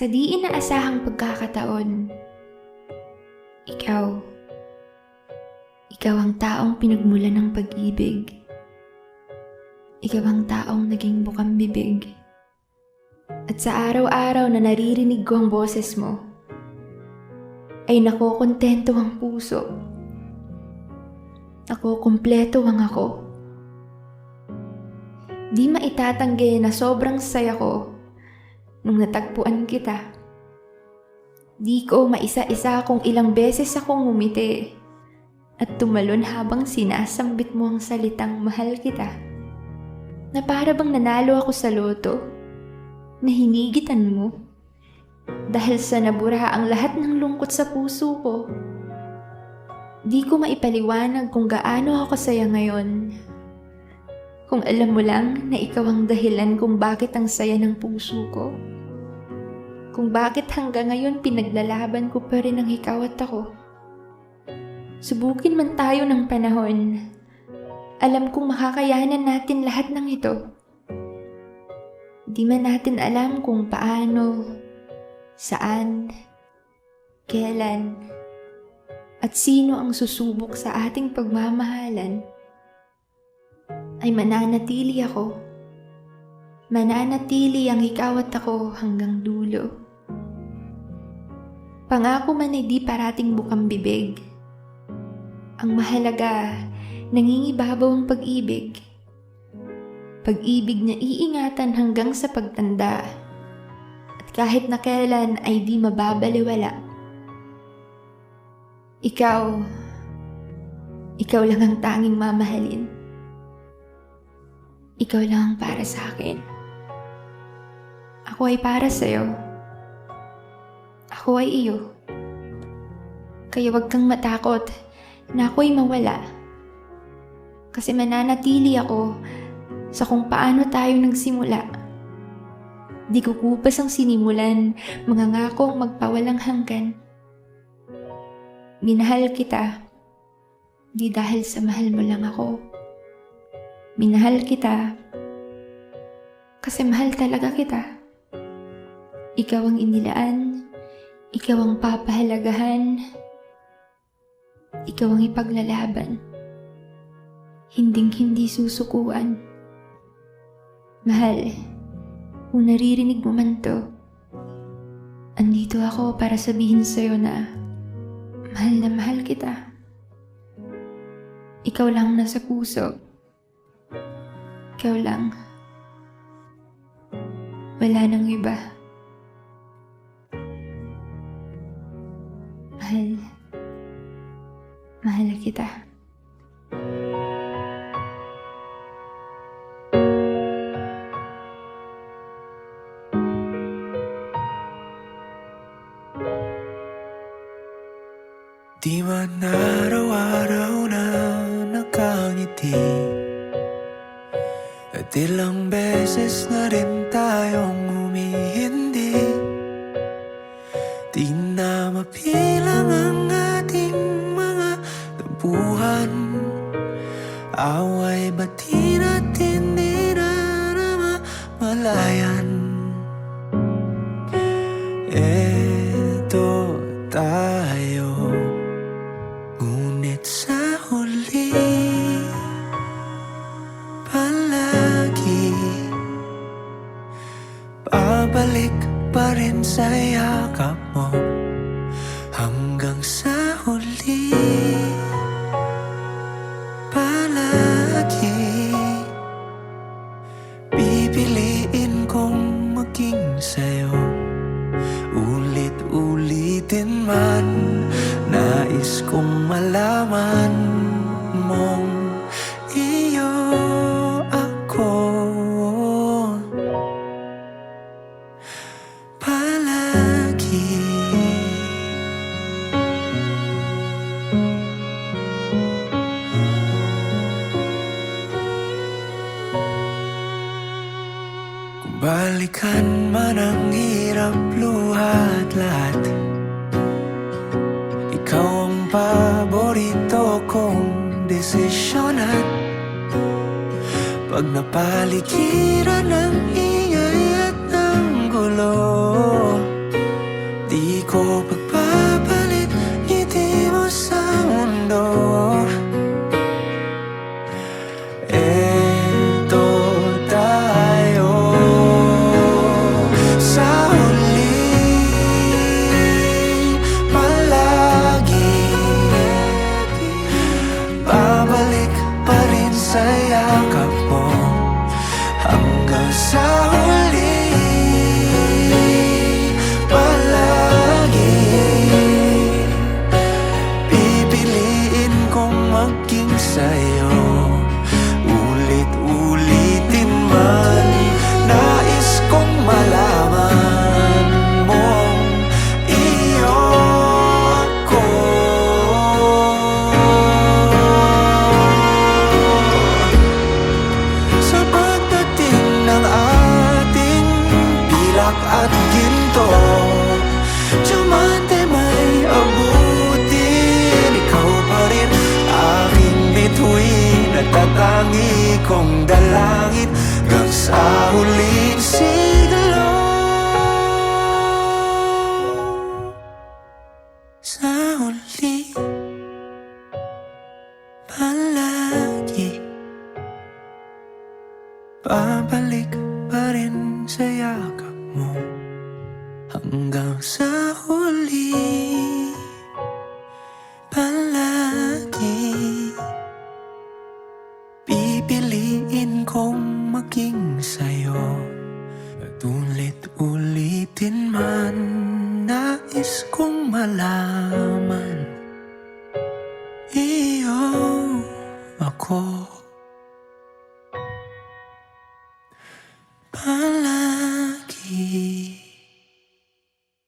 Sa di inaasahang pagkakataon, ikaw ang taong pinagmulan ng pag-ibig. Ikaw ang taong naging bukang bibig. At sa araw-araw na naririnig ko ang boses mo, ay nakokontento ang puso. Kumpleto ang ako. Di maitatanggi na sobrang saya ko nung natagpuan kita. Di ko maisa-isa kung ilang beses akong ngumiti at tumalon habang sinasambit mo ang salitang mahal kita. Na para bang nanalo ako sa loto, na hinigitan mo dahil sa nabura ang lahat ng lungkot sa puso ko. Di ko maipaliwanag kung gaano ako saya ngayon. Kung alam mo lang na ikaw ang dahilan kung bakit ang saya ng puso ko. Kung bakit hanggang ngayon pinaglalaban ko pa rin ang ikaw at ako. Subukin man tayo ng panahon. Alam kong makakayanan natin lahat ng ito. Di man natin alam kung paano, saan, kailan, at sino ang susubok sa ating pagmamahalan, ay mananatili ako. Mananatili ang ikaw at ako hanggang dulo. Pangako man ay di parating bukang bibig. Ang mahalaga, nangingibabaw ang pag-ibig. Pag-ibig na iingatan hanggang sa pagtanda. At kahit na kailan ay di mababaliwala. Ikaw lang ang tanging mamahalin. Ikaw lang ang para sa akin. Ako ay para sa'yo. Ako ay iyo. Kaya wag kang matakot na ako'y mawala. Kasi mananatili ako sa kung paano tayo nagsimula. Di kukupas ang sinimulan, mangangako ang magpawalang hanggan. Minahal kita, di dahil sa mahal mo lang ako. Minahal kita, kasi mahal talaga kita. Ikaw ang inilaan, ikaw ang papahalagahan, ikaw ang ipaglalaban. Hinding-hindi susukuan. Mahal, kung naririnig mo man to, andito ako para sabihin sa'yo na mahal kita. Ikaw lang nasa puso. Ikaw lang. Wala nang iba. Mahal kita. Di man araw-araw na nakangiti, at ilang beses na rin tayong humihindi. Di na mapilang ang ating mga tampuhan. Away bati natin di na namamalayan. Eto tayo, ngunit sa huli palagi babalik pa rin sa yakap mo. Hanggang sa huli palagi pipiliin kong maging sa'yo. Ulit-ulitin man, nais kong malaman mong iyo ako palagi. Kung balikan man ang hirap, luha at lahat, ikaw ang paborito kong desisyon. At pag napaligiran ng ingay at ng gulo, ko pagpapalit ngiti mo sa mundo. Eto tayo sa huli, palagi babalik pa rin sa yakap mo hanggang sa huli. Palagi pipiliin kong maging sa'yo. Ulit-ulitin man, nais kong malaman mong iyo ko. Sa pagdating ng ating pilak at ginto, diamante may abutin. Ikaw pa rin aking bituin at tatangi kong dalangin hanggang sa huling siglo. Sa huli, palagi babalik pa rin sa yakap mo hanggang sa huli. Palagi pipiliin kong maging sa'yo. At ulit-ulitin man, nais kong malaman iyo ako.